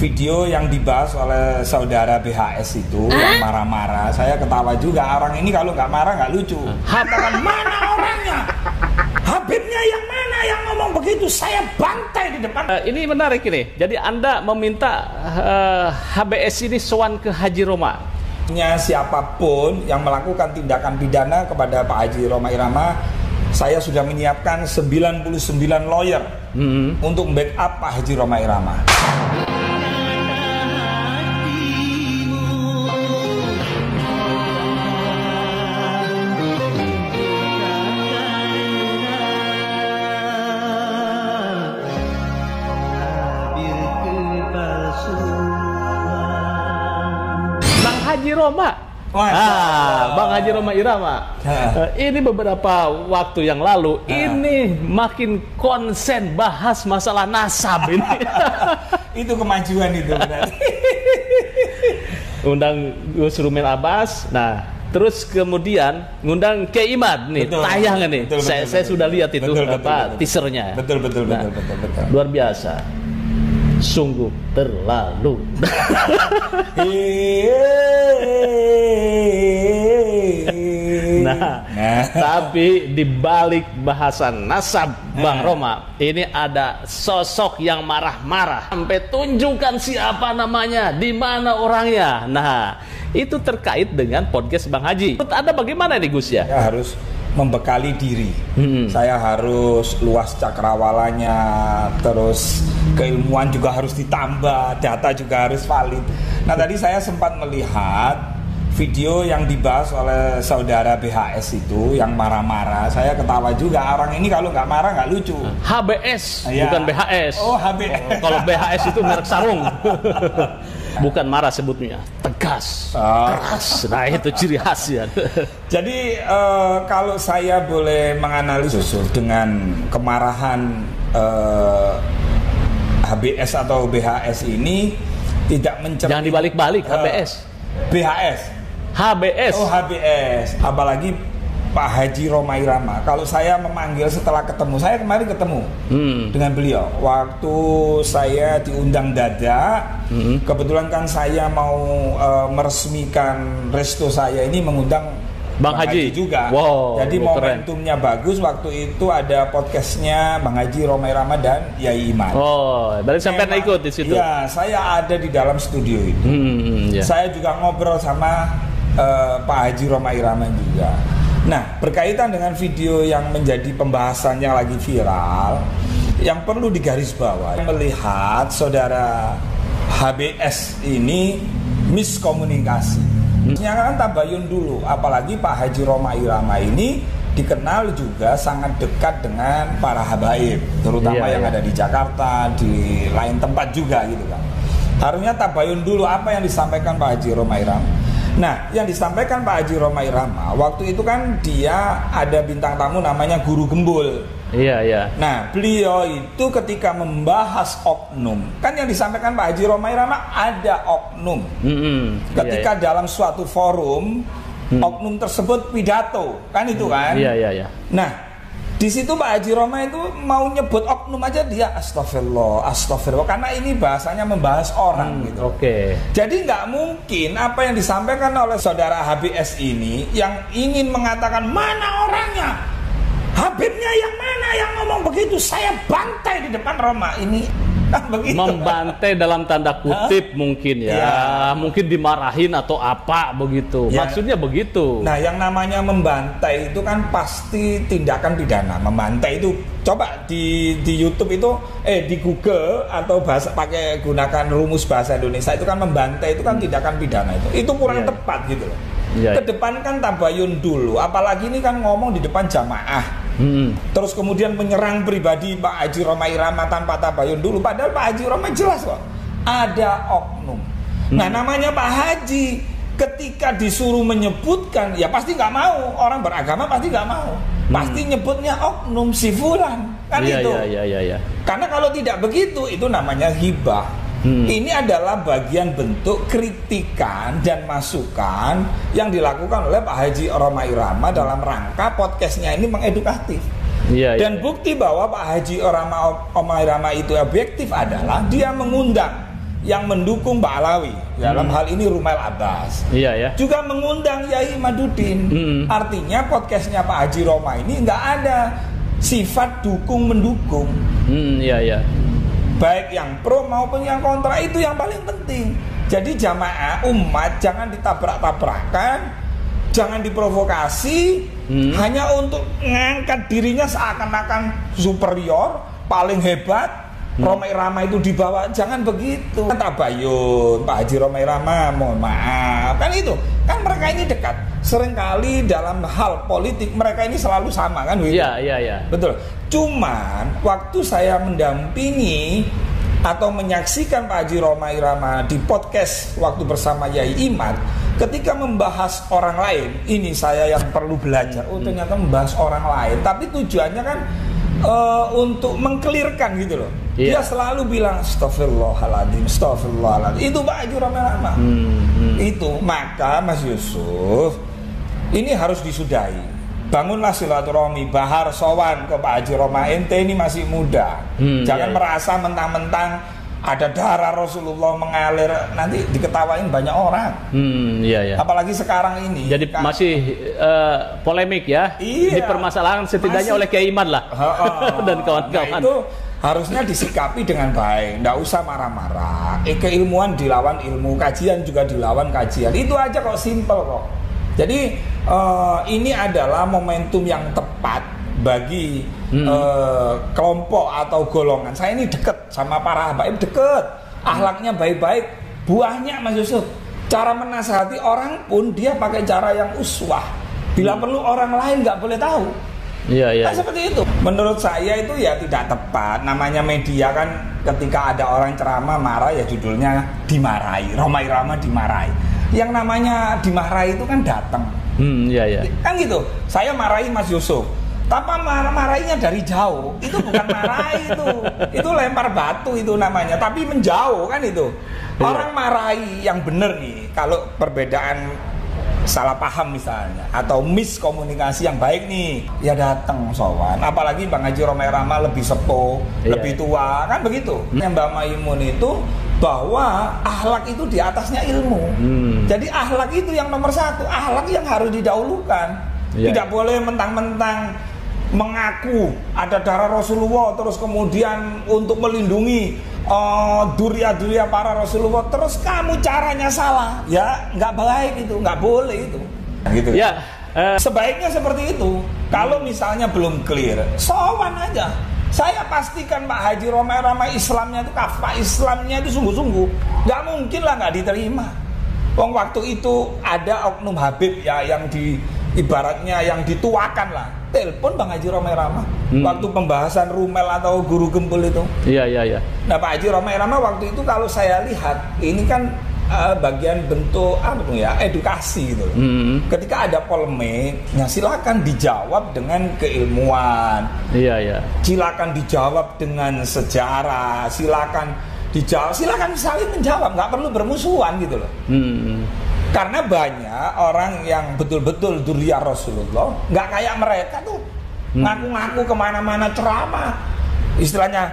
video yang dibahas oleh saudara BHS itu yang marah-marah. Saya ketawa juga. Orang ini kalau nggak marah nggak lucu. Katakan mana orangnya? Habibnya yang mana yang ngomong begitu? Saya bantai di depan. Ini menarik ini. Jadi Anda meminta HBS ini sowan ke Haji Roma. Siapapun yang melakukan tindakan pidana kepada Pak Haji Roma Irama, saya sudah menyiapkan 99 lawyer untuk backup Pak Haji Roma Irama. Haji Roma. Bang Haji Roma Irama. Ini beberapa waktu yang lalu ini makin konsen bahas masalah nasab ini. Itu kemajuan itu berarti. Undang Gus Rumil Abbas. Nah, terus kemudian ngundang Kiai Imad nih, tayangan nih. Saya sudah lihat itu teasernya. Betul. Luar biasa. Sungguh terlalu. Nah, tapi di balik bahasan nasab Bang Roma, ini ada sosok yang marah-marah sampai tunjukkan siapa namanya, di mana orangnya. Nah, itu terkait dengan podcast Bang Haji. Menurut Anda bagaimana nih Gus ya? Ya harus membekali diri. Saya harus luas cakrawalanya, terus keilmuan juga harus ditambah, data juga harus valid. Nah, tadi saya sempat melihat video yang dibahas oleh saudara BHS itu yang marah-marah. Saya ketawa juga. Orang ini kalau nggak marah nggak lucu. HBS, bukan BHS. Oh, HBS. Kalau BHS itu merek sarung. Bukan marah sebutnya, tegas, keras. Nah, itu ciri khasnya. Jadi kalau saya boleh menganalisis dengan kemarahan HBS atau BHS ini tidak mencerminkan. Jangan dibalik-balik, HBS. HBS. Oh, HBS. Apalagi Pak Haji Roma Irama. Kalau saya memanggil setelah ketemu, saya kemarin ketemu dengan beliau. Waktu saya diundang dadak, kebetulan kan saya mau meresmikan resto saya ini mengundang Bang Haji juga. Wow, jadi momentumnya bagus. Waktu itu ada podcastnya Bang Haji Roma Irama dan Yai Iman. Oh, berarti sampai ikut di situ. Iya, saya ada di dalam studio itu. Saya juga ngobrol sama Pak Haji Roma Irama juga. Nah, berkaitan dengan video yang menjadi pembahasan yang lagi viral, yang perlu digarisbawahi, melihat saudara HBS ini miskomunikasi. Jangan tabayun dulu, apalagi Pak Haji Roma Irama ini dikenal juga sangat dekat dengan para habaib, terutama yang ada di Jakarta, di lain tempat juga gitu kan. Harusnya tabayun dulu apa yang disampaikan Pak Haji Roma Irama. Nah, yang disampaikan Pak Haji Roma Irama waktu itu kan dia ada bintang tamu namanya Guru Gembul. Iya. Nah, beliau itu ketika membahas oknum, kan yang disampaikan Pak Haji Roma Irama ada oknum. Ketika dalam suatu forum oknum tersebut pidato, kan itu kan? Iya. Nah, di situ Pak Haji Roma itu mau nyebut oknum aja dia astagfirullah, karena ini bahasanya membahas orang gitu. Jadi nggak mungkin apa yang disampaikan oleh saudara HBS ini yang ingin mengatakan mana orangnya, Habibnya yang mana yang ngomong begitu, saya bantai di depan Roma ini. Membantai dalam tanda kutip mungkin ya. Mungkin dimarahin atau apa begitu. Maksudnya begitu. Nah, yang namanya membantai itu kan pasti tindakan pidana. Membantai itu coba di YouTube itu di Google atau bahasa pakai gunakan rumus bahasa Indonesia itu kan membantai itu kan tindakan pidana itu. Itu kurang tepat gitu loh. Kedepankan tabayun dulu, apalagi ini kan ngomong di depan jamaah. Terus kemudian menyerang pribadi Pak Haji Roma Irama tanpa tabayun dulu. Padahal Pak Haji Roma jelas kok ada oknum. Nah, namanya Pak Haji ketika disuruh menyebutkan, ya pasti nggak mau. Orang beragama pasti nggak mau. Pasti nyebutnya oknum si fulan kan itu. Iya. Karena kalau tidak begitu itu namanya ghibah. Ini adalah bagian bentuk kritikan dan masukan yang dilakukan oleh Pak Haji Roma Irama dalam rangka podcastnya ini mengedukatif. Dan bukti bahwa Pak Haji Roma Irama itu objektif adalah dia mengundang yang mendukung Mbak Alawi dalam hal ini Rumail Abbas. Iya ya. Juga mengundang Yai Imaduddin. Artinya podcastnya Pak Haji Roma ini nggak ada sifat dukung mendukung. Iya ya. Baik yang pro maupun yang kontra, itu yang paling penting. Jadi jamaah umat jangan ditabrak-tabrakan, jangan diprovokasi hanya untuk mengangkat dirinya seakan-akan superior, paling hebat. Roma Irama itu dibawa, jangan begitu. Tabayun, Pak Haji Roma Irama, mohon maaf. Kan itu, kan mereka ini dekat. Seringkali dalam hal politik mereka ini selalu sama kan? Iya. Betul. Cuman waktu saya mendampingi atau menyaksikan Pak Haji Roma Irama di podcast waktu bersama Yai Imad, ketika membahas orang lain, ini saya yang perlu belajar. Oh ternyata membahas orang lain, tapi tujuannya kan untuk mengkelirkan gitu loh. Dia selalu bilang Astaghfirullahaladzim. Itu Pak Haji Roma Irama. Itu maka Mas Yusuf, ini harus disudahi. Bangunlah silaturahmi, bahar sowan ke Pak Haji Roma, ente ini masih muda. Jangan merasa mentang-mentang ada darah Rasulullah mengalir, nanti diketawain banyak orang. Apalagi sekarang ini. Jadi masih polemik ya. Dipermasalahkan setidaknya oleh Kiai Imad lah. Dan kawan-kawan. Nah, itu harusnya disikapi dengan baik, nggak usah marah-marah. Keilmuan dilawan ilmu, kajian juga dilawan kajian. Itu aja kok, simple kok. Jadi ini adalah momentum yang tepat bagi kelompok atau golongan. Saya ini deket sama para habaib, deket, akhlaknya baik-baik, buahnya Mas Yusuf. Cara menasihati orang pun dia pakai cara yang uswah. Bila perlu orang lain nggak boleh tahu. Kan seperti itu. Menurut saya itu ya tidak tepat. Namanya media kan, ketika ada orang ceramah marah ya judulnya dimarahi. Roma Irama dimarahi. Yang namanya dimarahi itu kan datang. Kan gitu. Saya marahi Mas Yusuf. Tapi marahinya dari jauh. Itu bukan marahi itu. Itu lempar batu itu namanya. Tapi menjauh kan itu. Orang marahi yang benar nih, kalau perbedaan salah paham misalnya atau miskomunikasi yang baik nih, ya datang sowan. Apalagi Bang Haji Roma Irama lebih sepuh, lebih tua, kan begitu. Yang Mbak Maimun itu bahwa akhlak itu di atasnya ilmu. Jadi akhlak itu yang nomor satu, akhlak yang harus didahulukan. Tidak boleh mentang-mentang mengaku ada darah Rasulullah terus kemudian untuk melindungi duria-duria para Rasulullah, terus kamu caranya salah, ya nggak baik itu, nggak boleh itu. Gitu. Sebaiknya seperti itu. Kalau misalnya belum clear, sowan aja. Saya pastikan Pak Haji Roma Irama Islamnya itu kafah, Islamnya itu sungguh-sungguh. Nggak mungkin lah nggak diterima. Wong waktu itu ada oknum Habib ya yang ibaratnya yang dituakan lah. Telepon Bang Haji Roma Irama waktu pembahasan Rumel atau Guru Gempul itu. Nah Pak Haji Roma Irama waktu itu kalau saya lihat ini kan bagian bentuk edukasi gitu. Ketika ada polemik, ya silakan dijawab dengan keilmuan. Silakan dijawab dengan sejarah. Silakan saling menjawab, nggak perlu bermusuhan gitu loh. Karena banyak orang yang betul-betul duriya Rasulullah, nggak kayak mereka tuh ngaku-ngaku kemana-mana ceramah, istilahnya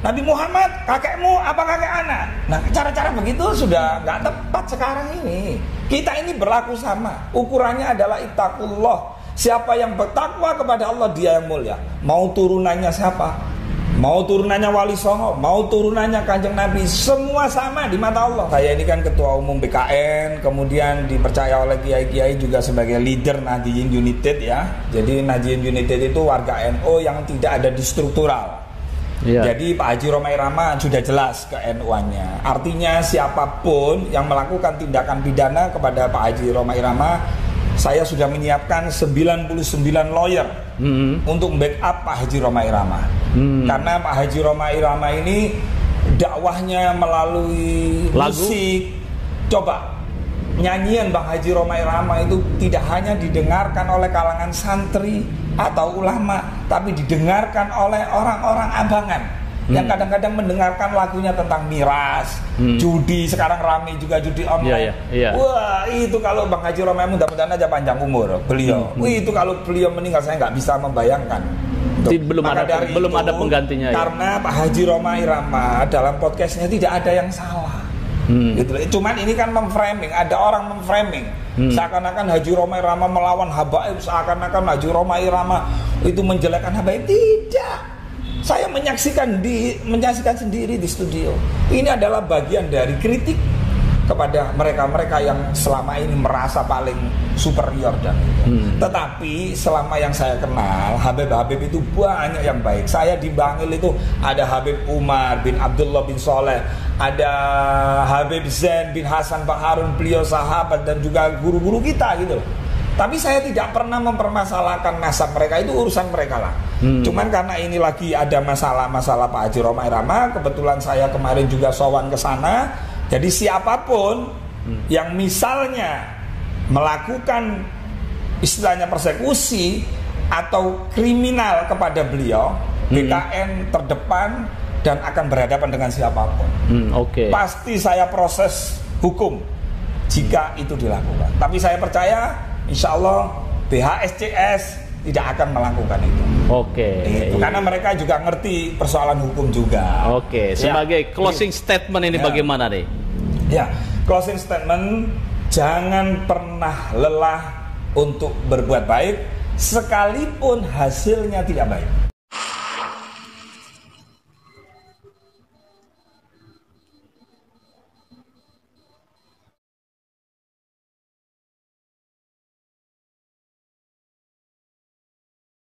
Nabi Muhammad kakekmu apa kakek anak. Nah cara-cara begitu sudah nggak tepat sekarang ini. Kita ini berlaku sama, ukurannya adalah ittaqullah. Siapa yang bertakwa kepada Allah dia yang mulia. Mau turunannya siapa? Mau turunannya Wali Songo, mau turunannya Kanjeng Nabi, semua sama di mata Allah. Saya ini kan ketua umum BKN, kemudian dipercaya oleh kiai-kiai juga sebagai leader Nahdliyin United ya. Jadi Nahdliyin United itu warga NU yang tidak ada di struktural. Jadi Pak Haji Roma Irama sudah jelas ke NU-nya. Artinya siapapun yang melakukan tindakan pidana kepada Pak Haji Roma Irama, saya sudah menyiapkan 99 lawyer untuk backup Pak Haji Roma Irama. Karena Pak Haji Roma Irama ini dakwahnya melalui musik. Coba nyanyian Bang Haji Roma Irama itu tidak hanya didengarkan oleh kalangan santri atau ulama, tapi didengarkan oleh orang-orang abangan yang kadang-kadang mendengarkan lagunya tentang miras, judi, sekarang rame juga judi online. Wah itu kalau Bang Haji Roma mudah-mudahan aja panjang umur beliau. Itu kalau beliau meninggal saya nggak bisa membayangkan. Belum ada penggantinya. Karena Pak Haji Roma Irama dalam podcastnya tidak ada yang salah. Gitu. Cuman ini kan memframing, ada orang memframing seakan-akan Haji Roma Irama melawan habaib, seakan-akan Haji Roma Irama itu menjelekkan habaib. Tidak. Saya menyaksikan sendiri di studio. Ini adalah bagian dari kritik kepada mereka-mereka yang selama ini merasa paling superior dan tetapi selama yang saya kenal Habib-Habib itu banyak yang baik. Saya di Bangil itu ada Habib Umar bin Abdullah bin Soleh, ada Habib Zain bin Hasan Pak Harun, beliau sahabat dan juga guru-guru kita gitu. Tapi saya tidak pernah mempermasalahkan nasab mereka, itu urusan mereka lah. Cuman karena ini lagi ada masalah-masalah Pak Haji Roma Irama, kebetulan saya kemarin juga sowan ke sana. Jadi siapapun yang misalnya melakukan istilahnya persekusi atau kriminal kepada beliau, BKN terdepan dan akan berhadapan dengan siapapun. Pasti saya proses hukum jika itu dilakukan. Tapi saya percaya insya Allah BHSCS tidak akan melakukan itu. Karena mereka juga ngerti persoalan hukum juga. Sebagai closing statement ini bagaimana nih? Ya, closing statement, jangan pernah lelah untuk berbuat baik sekalipun hasilnya tidak baik.